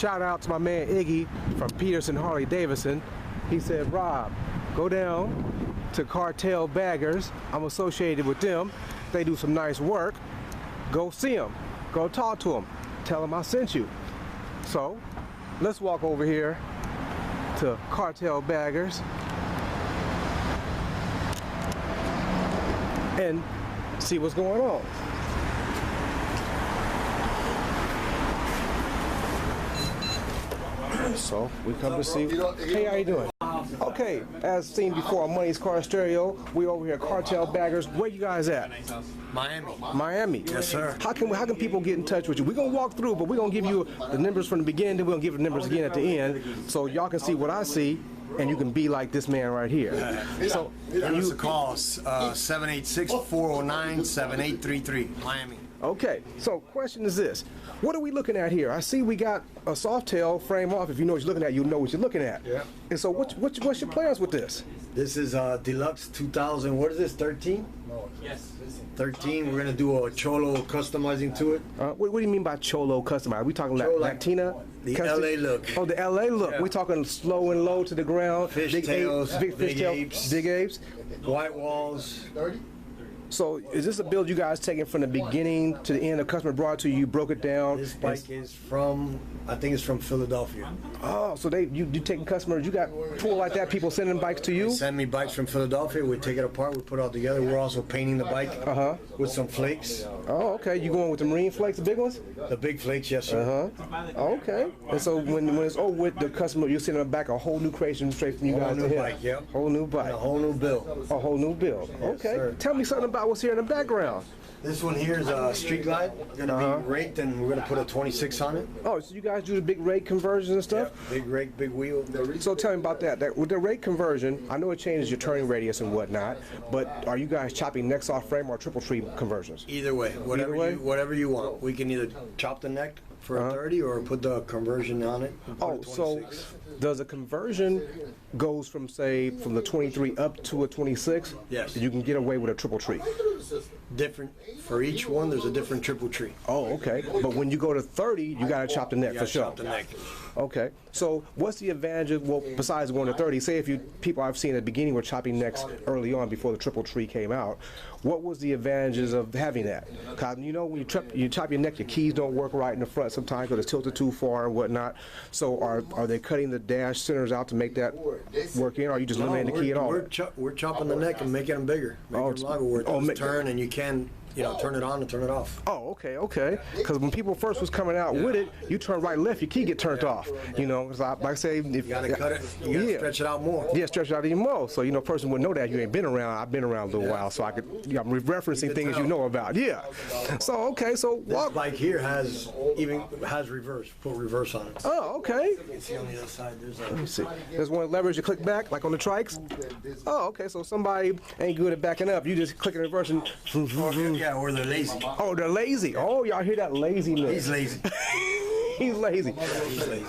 shout out to my man Iggy from Peterson Harley Davidson. He said, Rob, go down to Cartel Baggers. I'm associated with them. They do some nice work. Go see them. Go talk to them. Tell them I sent you. So let's walk over here to Cartel Baggers and see what's going on. So we come to see. Hey, how you doing? Okay, as seen before on Money's Car Stereo, we over here at Cartel Baggers. Where you guys at? Miami. Miami. Yes, sir. How can people get in touch with you? We're gonna walk through, but we're gonna give you the numbers from the beginning, then we're gonna give the numbers again at the end, so y'all can see what I see, and you can be like this man right here. So give us a call, 786-409-7833, Miami. Okay, so question is this. What are we looking at here? I see we got a soft tail frame off. If you know what you're looking at, you know what you're looking at. Yeah. And so what's your plans with this? This is Deluxe 2000, what is this, 13? Yes. 13, we're going to do a Cholo customizing to it. What do you mean by Cholo customized? Are we talking like Latina? The LA look. Oh, the LA look. Yeah. We're talking slow and low to the ground. Fish big tails, big apes. Big apes. White walls. So is this a build you guys taking from the beginning to the end? The customer brought it to you, you broke it down. This bike is from, I think it's from Philadelphia. Oh, so you taking customers, you got pool like that, people sending bikes to you? They send me bikes from Philadelphia, we take it apart, we put it all together. We're also painting the bike with some flakes. Oh, okay. You going with the marine flakes, the big ones? The big flakes, yes, sir. Okay. And so when it's over with the customer, you're sending them back a whole new creation straight from you guys to him. Bike, yep. Whole new bike. And a whole new build. A whole new build. Okay. sir. Tell me something about what's here in the background. This one here is a Street Glide. Going to be raked, and we're going to put a 26 on it. Oh, so you guys do the big rake conversions and stuff? Yep. Big rake, big wheel. So tell me about that. With the rake conversion, I know it changes your turning radius and whatnot, but are you guys chopping necks off frame or triple tree conversions? Either way, whatever you want. We can either chop the neck for a 30 or put the conversion on it. Oh, so does a conversion goes from, say, from the 23 up to a 26? Yes. You can get away with a triple tree. Different for each one. There's a different triple tree. Oh, okay. But when you go to 30, you got to chop the neck for sure. Chop the neck. Okay. So what's the advantage of, well, besides going to 30, say if people I've seen at the beginning were chopping necks early on before the triple tree came out, what was the advantages of having that? Because you know when you chop your neck, your keys don't work right in the front sometimes because it's tilted too far and whatnot. So are they cutting the dash centers out to make that work in, or are you just eliminating the key at all? We're chopping the neck and making them bigger, making them longer where it does turn and you can, turn it on and turn it off. Oh, okay. Because when people first was coming out with it, you turn right, left, your key get turned off. Cause like I say, if you gotta cut it, you gotta stretch it out more. Yeah, stretch it out even more. So person would know that you ain't been around. I've been around a little while, so I could. I'm referencing things you know about. Yeah. So this bike here has reverse. Put reverse on it. Oh, okay. You can see on the other side. Let me see. There's one leverage you click back, like on the trikes. Oh, okay. So somebody ain't good at backing up. You just click in reverse and. Yeah, or they're lazy. Oh, they're lazy. Oh, y'all hear that laziness? He's lazy. He's lazy.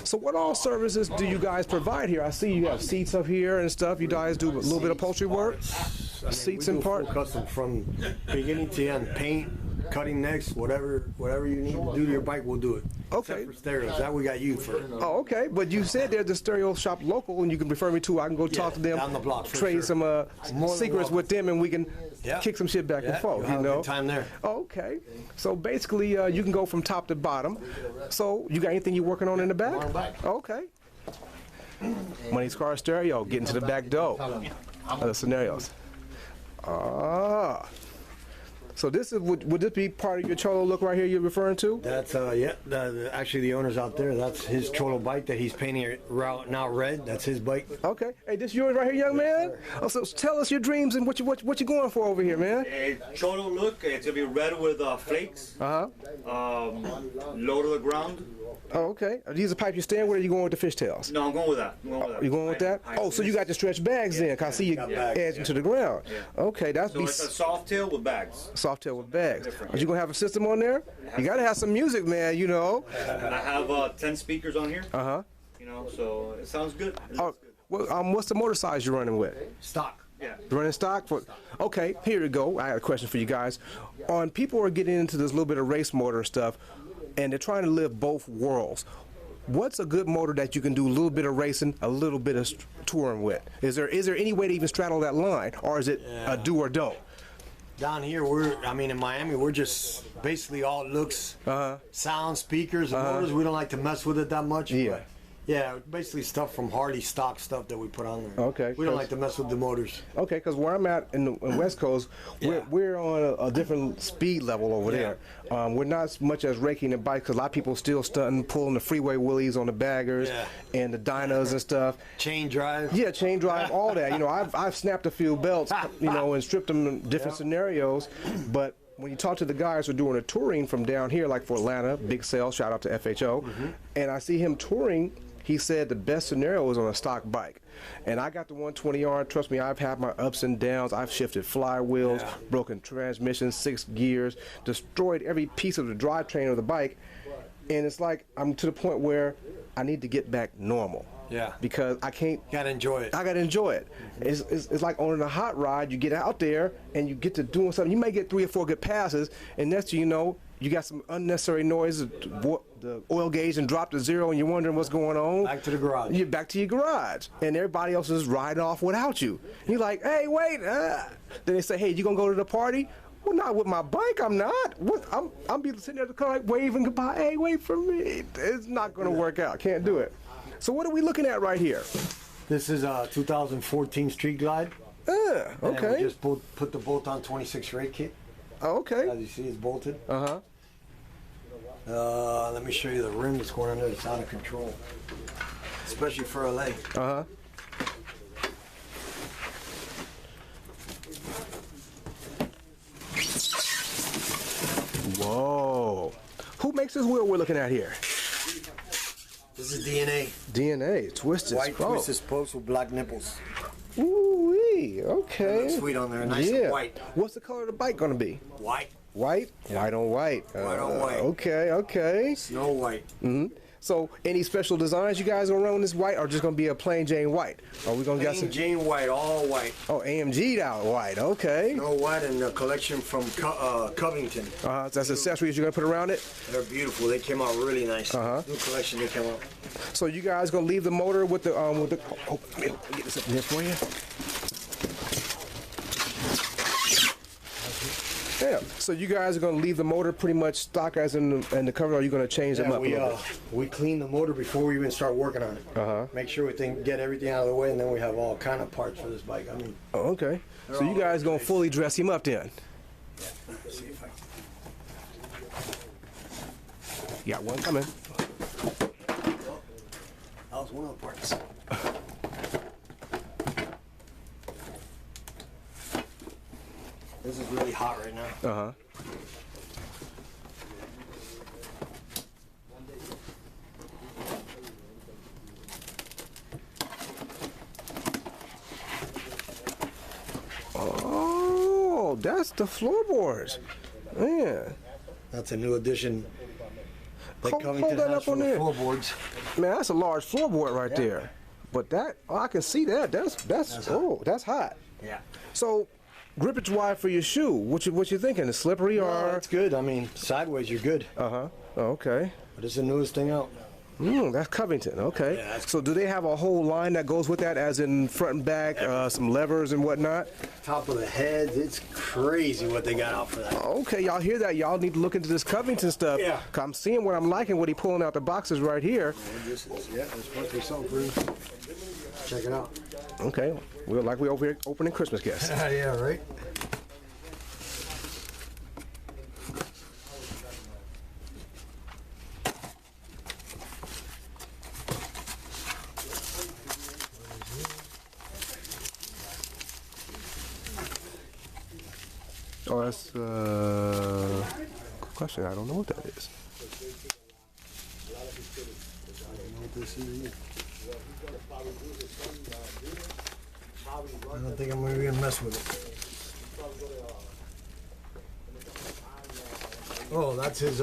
So what all services do you guys provide here? I see you have seats up here and stuff. You guys do a little bit of upholstery work? Seats and parts? Custom from beginning to end. Paint, cutting necks, whatever you need to do to your bike, we'll do it. Okay. Except for stereos. That we got you for. Oh, okay. But you said there's the stereo shop local, and you can refer me to. I can go talk to them, down the block, trade some secrets with them, and we can kick some shit back and forth. Have a good time there. Okay. So basically, you can go from top to bottom. So you got anything you're working on in the back? Okay. Money's Car Stereo, getting to the back door. Other scenarios. So this is would this be part of your Cholo look right here you're referring to? That's actually the owner's out there. That's his Cholo bike that he's painting it now red. That's his bike. Okay. Hey, this yours right here, young man? Oh, so tell us your dreams and what you going for over here, man. Cholo look. It's gonna be red with flakes. Low to the ground. Oh, okay. Are these the pipes you stand with, or are you going with the fishtails? No, I'm going with that. You going with that? Oh, so you got the stretch bags then? Cause I see you edging to the ground. Yeah. Okay, that's so it's a soft tail with bags. Soft tail with bags. Are you gonna have a system on there? You gotta have some music, man. You know. I have 10 speakers on here. So it sounds good. Well, what's the motor size you're running with? Stock. Yeah. Running stock? Okay, here we go. I got a question for you guys. People are getting into this little bit of race motor stuff, and they're trying to live both worlds. what's a good motor that you can do a little bit of racing, a little bit of touring with? Is there any way to even straddle that line, or is it a do or don't? Down here, in Miami, we're just basically all looks, sound, speakers, and motors. We don't like to mess with it that much. Yeah. But yeah, basically stuff from Harley stock stuff that we put on there. Okay. We don't like to mess with the motors. Okay, because where I'm at in West Coast, we're on a different speed level over there. We're not as much as raking the bike, because a lot of people still stunting, pulling the freeway wheelies on the baggers and the dynos and stuff. Chain drive. Yeah, chain drive, all that. You know, I've snapped a few belts, you know, and stripped them in different scenarios, but when you talk to the guys who are doing a touring from down here, like for Atlanta, Big Sale, shout out to FHO, and I see him touring, he said the best scenario is on a stock bike. And I got the 120R. Trust me, I've had my ups and downs. I've shifted flywheels, broken transmissions, 6 gears, destroyed every piece of the drivetrain of the bike. And it's like I'm to the point where I need to get back normal. Yeah. Because I can't. Gotta enjoy it. I gotta enjoy it. It's like owning a hot rod. You get out there and you get to doing something. You may get 3 or 4 good passes, and next thing you know, you got some unnecessary noise. The oil gauge and dropped to 0, and you're wondering what's going on. Back to the garage. You're back to your garage, and everybody else is riding off without you. And you're like, hey, wait. Then they say, hey, you gonna go to the party? Well, not with my bike, I'm not. I'm be sitting there at the car like waving goodbye. Hey, wait for me. It's not gonna work out. Can't do it. So what are we looking at right here? This is a 2014 Street Glide. Okay. And we just put the bolt on 26 rate kit. Oh, okay. As you see, it's bolted. Uh-huh. Let me show you the rim that's going on there. It's out of control, especially for LA. Uh-huh. Whoa. Who makes this wheel we're looking at here? This is DNA. DNA, twisted White spoke. twisted spokes with black nipples. Ooh-wee, okay. Looks sweet on there, nice and white. What's the color of the bike gonna be? White. White? Yeah. White on white. White on white. Okay. Snow white. So, any special designs you guys gonna run on this white, or just gonna be a plain Jane white? Are we gonna get some? Plain Jane white, all white. Oh, AMG'd out white. Okay. No white, and a collection from Covington. That's accessories you're gonna put around it. They're beautiful. They came out really nice. New collection they came out. So you guys gonna leave the motor with the Oh, let me get this up in here for you. Yeah. So you guys are gonna leave the motor pretty much stock as in the cover, or are you gonna change them up a little bit? We clean the motor before we even start working on it. Make sure we get everything out of the way, and then we have all kind of parts for this bike. I mean. Oh, okay. So you guys gonna fully dress him up then? Yeah. Let's see if I can. You got one coming. That was one of the parts. This is really hot right now. Oh, that's the floorboards. Man. That's a new addition. Hold that up on there. Floorboards. Man, that's a large floorboard right there. But that, I can see that. That's hot. Yeah. So, grippage wise for your shoe, what you thinking? Is slippery or? No, it's good. I mean, sideways you're good. Oh, okay. But it's the newest thing out. That's Covington. Okay. Yeah, so do they have a whole line that goes with that, as in front and back, some levers and whatnot? Top of the heads, it's crazy what they got out for that. Okay, y'all hear that? Y'all need to look into this Covington stuff. Yeah. 'Cause I'm seeing what I'm liking, what he pulling out the boxes right here. This is, it's supposed to be something for you. Check it out. Okay, we're over here opening Christmas gifts. Yeah, right? Oh, that's good question. I don't know what that is. I don't think I'm going to mess with it. Oh, that's his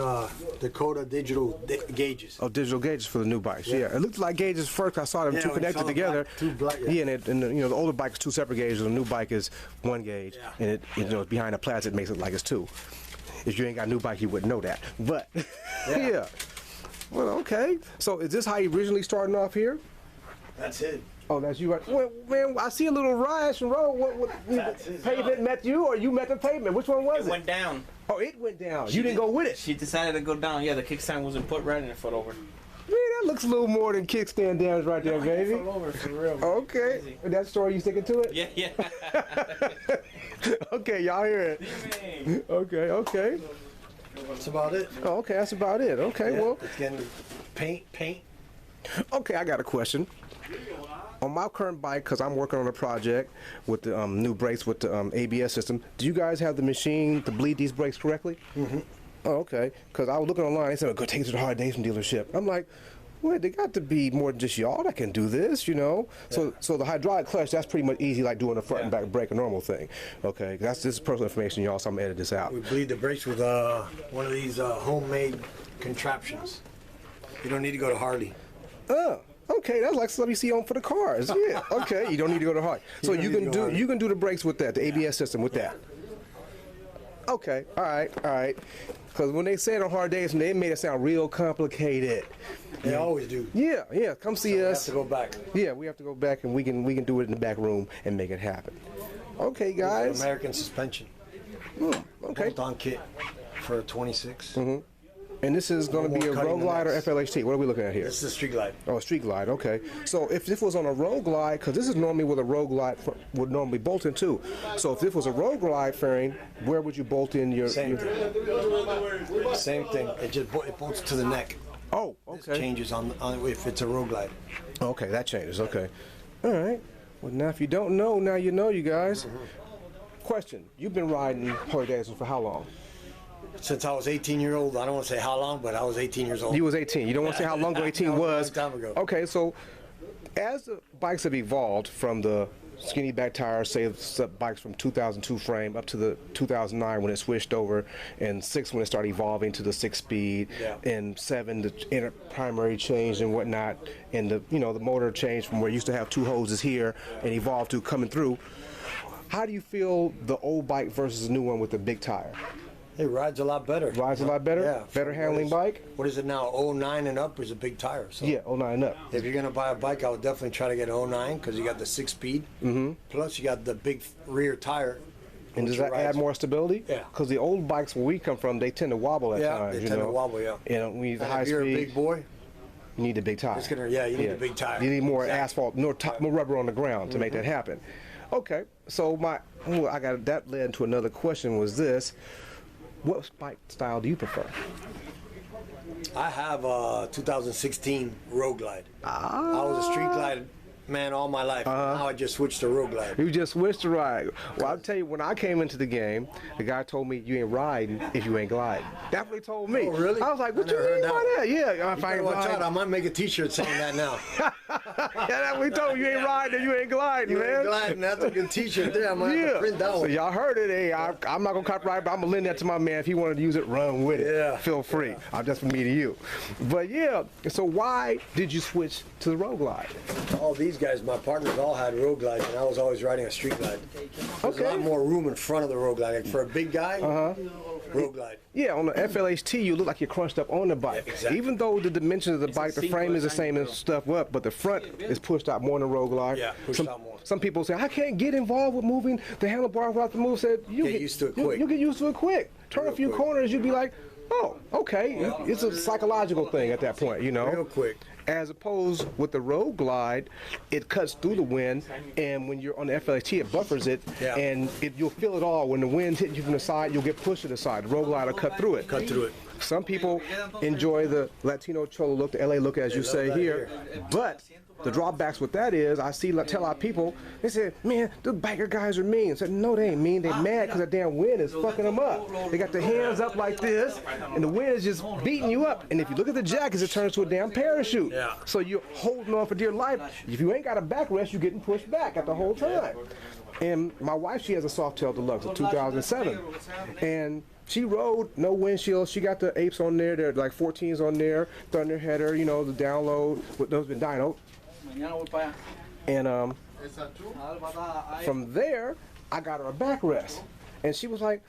Dakota digital gauges. Oh, digital gauges for the new bikes. Yeah, it looked like gauges first. I saw them two we connected saw the together. two black, and the older bike is 2 separate gauges. The new bike is 1 gauge, and it it's behind the plastic makes it like it's 2. If you ain't got a new bike, you wouldn't know that. But yeah. Well, okay. So is this how you originally starting off here? That's it. Oh, that's you right. Well, man, I see a little rise and roll. What pavement met you, or you met the pavement? Which one was it? It went down. Oh, it went down. You didn't go with it. She decided to go down. Yeah, the kickstand wasn't put right in her foot over. Man, that looks a little more than kickstand damage right there, baby. Foot over for real. Okay. Crazy. That story, you sticking to it? Yeah, yeah. Okay, y'all hear it. Okay. That's about it. Oh, okay, that's about it. Okay, Yeah, well. it's getting paint. Okay, I got a question. On my current bike, because I'm working on a project with the new brakes with the ABS system, do you guys have the machine to bleed these brakes correctly? Mm-hmm. Oh, okay. Because I was looking online, they said, go take it to the Hard Days dealership. I'm like, well, they got to be more than just y'all that can do this, you know? Yeah. So the hydraulic clutch, that's pretty much easy, like doing a front and back brake, a normal thing. Okay, this is personal information, y'all, so I'm going to edit this out. We bleed the brakes with one of these homemade contraptions. You don't need to go to Harley. Oh. Okay, that's like stuff you see on for the cars. Yeah. Okay, you don't need to go to Hard. So you can do the brakes with that, the ABS system with that. Okay, all right. Because when they said on Hard Days, they made it sound real complicated. They always do. Yeah. Come see So us. We have to go back. Yeah, we have to go back and we can do it in the back room and make it happen. Okay, guys. American suspension. Okay. Bolt-on kit for a 26. Mm-hmm. And this is going to be a Road Glide or FLHT? What are we looking at here? This is a Street Glide. Oh, a Street Glide, okay. So if this was on a Road Glide, because this is normally where the Road Glide would normally bolt into. So if this was a Road Glide fairing, where would you bolt in your... Same thing. It bolts to the neck. Oh, This okay. changes on if it's a Road Glide. Okay, that changes, okay. All right. Well, now if you don't know, now you know, you guys. Question, you've been riding Harley Davidson for how long? Since I was 18 years old, I don't want to say how long, but I was 18 years old. You was 18. You don't want to say how long ago 18 That was was. a long time ago. Okay, so as the bikes have evolved from the skinny back tires, say bikes from 2002 frame up to the 2009 when it switched over, and 6 when it started evolving to the 6-speed, Yeah. and 7 the inner primary change and whatnot, and the the motor changed from where it used to have 2 hoses here and evolved to coming through. How do you feel the old bike versus the new one with the big tire? It rides a lot better. Rides a lot better? Yeah. Better handling bike? What is it now? 09 and up is a big tire. So Yeah, 09 and up. if you're gonna buy a bike, I would definitely try to get 09 because you got the 6-speed. Mm-hmm. Plus you got the big rear tire. And does which that rides- add more stability? Yeah. Because the old bikes where we come from, they tend to wobble at Yeah, times. they you tend know? to wobble. Yeah. And when you use the high And if you're a speed, big boy, you need a big tire. you need a big tire. You need more Exactly. asphalt, more rubber on the ground to make that happen. Okay, so that led into another question. Was this? What bike style do you prefer? I have a 2016 Road Glide. I was a Street Glide man all my life. Now I just switched to Road Glide. You just switched to ride. Well, I'll tell you, when I came into the game, the guy told me you ain't riding if you ain't gliding. That's what he told me. Oh, really? I was like, what I you never mean heard by that? Yeah, if You I better ain't watch out. I gliding. might make a T-shirt saying that now. Yeah, that's what he told me. You ain't riding if you ain't gliding, You man. ain't gliding. That's a good T-shirt there. I might have to print that So one. y'all heard it. Hey, I'm not gonna copyright, but I'm gonna lend that to my man. If he wanted to use it, run with it. Yeah. Feel free. Just from me to you. But yeah. So why did you switch to the Road Glide? All these guys, my partners, all had Road Glides, and I was always riding a Street Glide. There's a lot more room in front of the Road Glide. Like for a big guy, Road Glide. Yeah, on the FLHT, you look like you're crunched up on the bike. Yeah, exactly. Even though the dimensions of the bike, the seat frame is the was same and stuff up, but the front is pushed out more than the Road Glide. Yeah, pushed out more. Some people say, I can't get involved with moving the handlebars without the move. Said, you Get used to it quick. You get used to it quick. Turn Real a few quick. corners, you'd be like, oh, okay. It's a psychological thing at that point, you know? Real quick. As opposed with the Road Glide, it cuts through the wind, and when you're on the FLHT, it buffers it, Yeah. and you'll feel it all. When the wind's hitting you from the side, you'll get pushed to the side. The Road Glide will cut through it. Cut through it. Some people enjoy the Latino Cholo look, the LA look, as you love say that here, but the drawbacks with that is, I tell our people, they say, man, the biker guys are mean. I said, no, they ain't mean. They're mad because the damn wind is fucking them up. They got their hands up like this, and the wind is just beating you up. And if you look at the jackets, it turns to a damn parachute. Yeah. So you're holding on for dear life. If you ain't got a backrest, you're getting pushed back at the whole time. And my wife, she has a Softail Deluxe of 2007. And she rode no windshield. She got the apes on there. They're like 14s on there. Thunder header, the download with those been dyno. And from there, I got her a backrest. And she was like,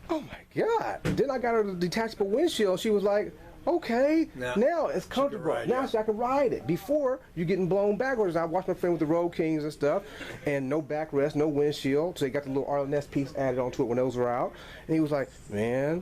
oh my God. Then I got her the detachable windshield. She was like, Okay, Yeah. now it's comfortable. ride, Now yeah. so I can ride it. Before, you're getting blown backwards. I watched my friend with the Road Kings and stuff, and no backrest, no windshield. So they got the little RLS piece added onto it when those were out. And he was like, man,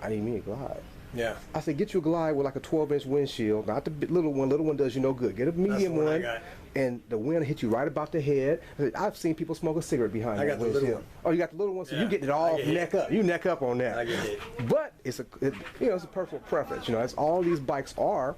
I need me a Glide. Yeah. I said, get you a Glide with like a 12-inch windshield, not the little one. Little one does you no good. Get a medium the one I one, got. and the wind hit you right about the head. I said, I've seen people smoke a cigarette behind I that got the little windshield. one. Oh, you got the little one, so Yeah. you getting it all I get hit. neck up. You neck up on that. I get hit. But it's it's a personal preference. You know, that's all these bikes are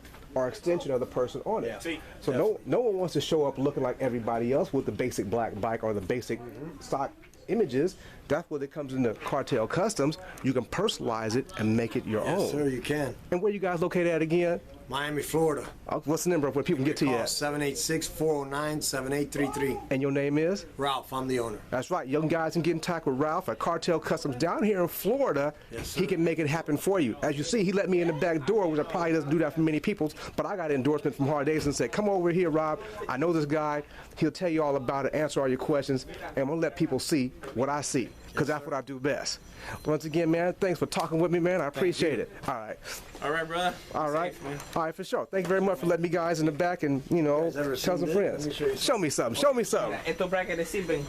extension of the person on it. Yeah. So no one wants to show up looking like everybody else with the basic black bike or the basic stock images. That's where it comes into Cartel Customs. You can personalize it and make it your own. Yes, sir, you can. And where you guys located at again? Miami, Florida. What's the number where people can get to you Call at? 786-409-7833. And your name is? Ralph, I'm the owner. That's right. Young guys can get in touch with Ralph at Cartel Customs down here in Florida. Yes, sir. He can make it happen for you. As you see, he let me in the back door, which I probably doesn't do that for many people, but I got an endorsement from Hard Days and said, come over here, Rob. I know this guy. He'll tell you all about it, answer all your questions, and I'm going to let people see what I see, because that's what I do best. Once again, man, thanks for talking with me, man. I appreciate it. All right. All right, brother. All right. Safe, man. All right, for sure. Thank you very much for letting me guys in the back and, you know, guys ever tell seen some this? friends. Let me show you Show me something. Show me something. Estos brackets sirven.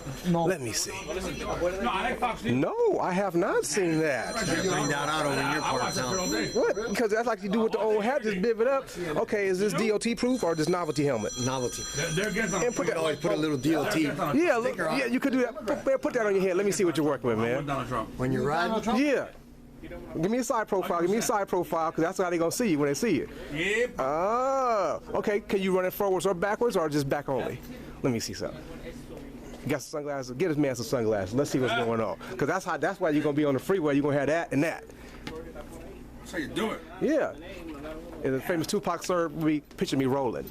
Let me see. No, I have not seen that. Bring that out over in your part of town. What? Because that's like you do with the old hat, just bib it up. Okay, is this DOT proof or this novelty helmet? Novelty. And put You can always that. put a little DOT. Yeah, look, yeah, you could do that. Put that on your head. Let me see what you're working with, man. When you're riding, Yeah. Give me a side profile. Give me a side profile, because that's how they're gonna see you when they see you. Yep. Oh, okay. Can you run it forwards or backwards, or just back only? Let me see something. You got some sunglasses? Get this man some sunglasses. Let's see what's going on. Because that's why you're gonna be on the freeway. You're gonna have that and that. That's how you do it. Yeah. And the famous Tupac sir, picture me rolling.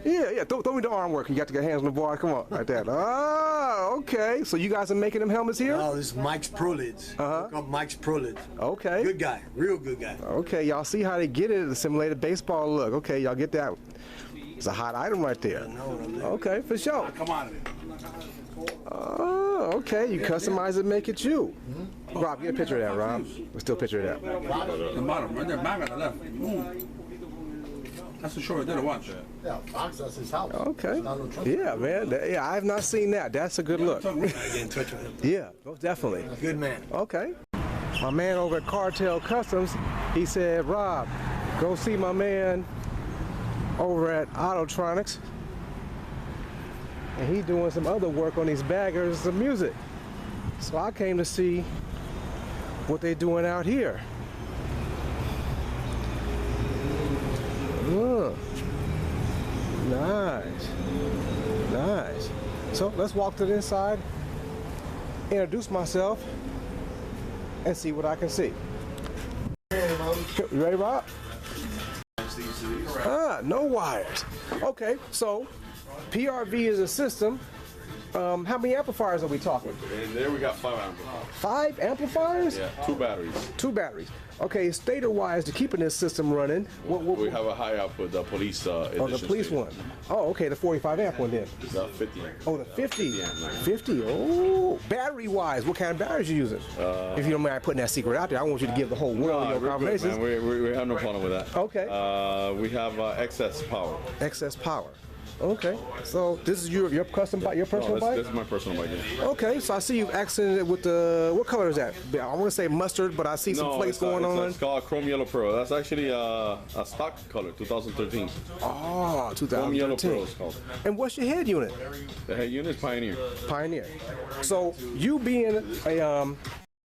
Yeah. Throw me the arm work. You got to get hands on the bar. Come on, right there. Oh, okay. So you guys are making them helmets here? oh, this is Mike's Pro Lids. Look up Mike's Pro Lids. Okay. Good guy. Real good guy. Okay, y'all see how they get it, the simulated baseball look. Okay, y'all get that. It's a hot item right there. Okay, for sure. Come on. Oh, okay, you customize it, make it you. Rob, get a picture of that, Rob. Let's still picture of that. The bottom, right there, back on the left. That's the short. Did it watch. Yeah, Fox, that's his house. Okay. Not no trust. Yeah, man. Yeah, I have not seen that. That's a good look. I get in touch with him. Yeah, most definitely. Good man. Okay. My man over at Cartel Customs, he said, Rob, go see my man over at Autotronics. And he doing some other work on these baggers, some music. So I came to see what they doing out here. Nice. So let's walk to the inside, introduce myself, and see what I can see. You ready, Rob? No wires. Okay, so PRV is a system. How many amplifiers are we talking? And there we got 5 amplifiers. 5 amplifiers? Yeah, 2 batteries. 2 batteries. Okay, stator-wise, to keeping this system running, We have a high output, the police edition. oh, the police stator. one. Oh, okay, the 45 amp one then. The 50. Oh, the 50. Yeah, 50. Oh, battery-wise, what kind of batteries you using? If you don't mind putting that secret out there, I want you to give the whole world your We're good, combinations. man. We have no problem with that. Okay. We have excess power. Excess power. Okay, so this is your custom bike, your personal No, bike? this is my personal bike. Yeah. Okay, so I see you've accented it with the, what color is that? I want to say mustard, but I see some flakes going on. It's called Chrome Yellow Pearl. That's actually a stock color, 2013. Oh, Chrome Yellow 2013. Pearl is called. And what's your head unit? The head unit is Pioneer. Pioneer. So you being a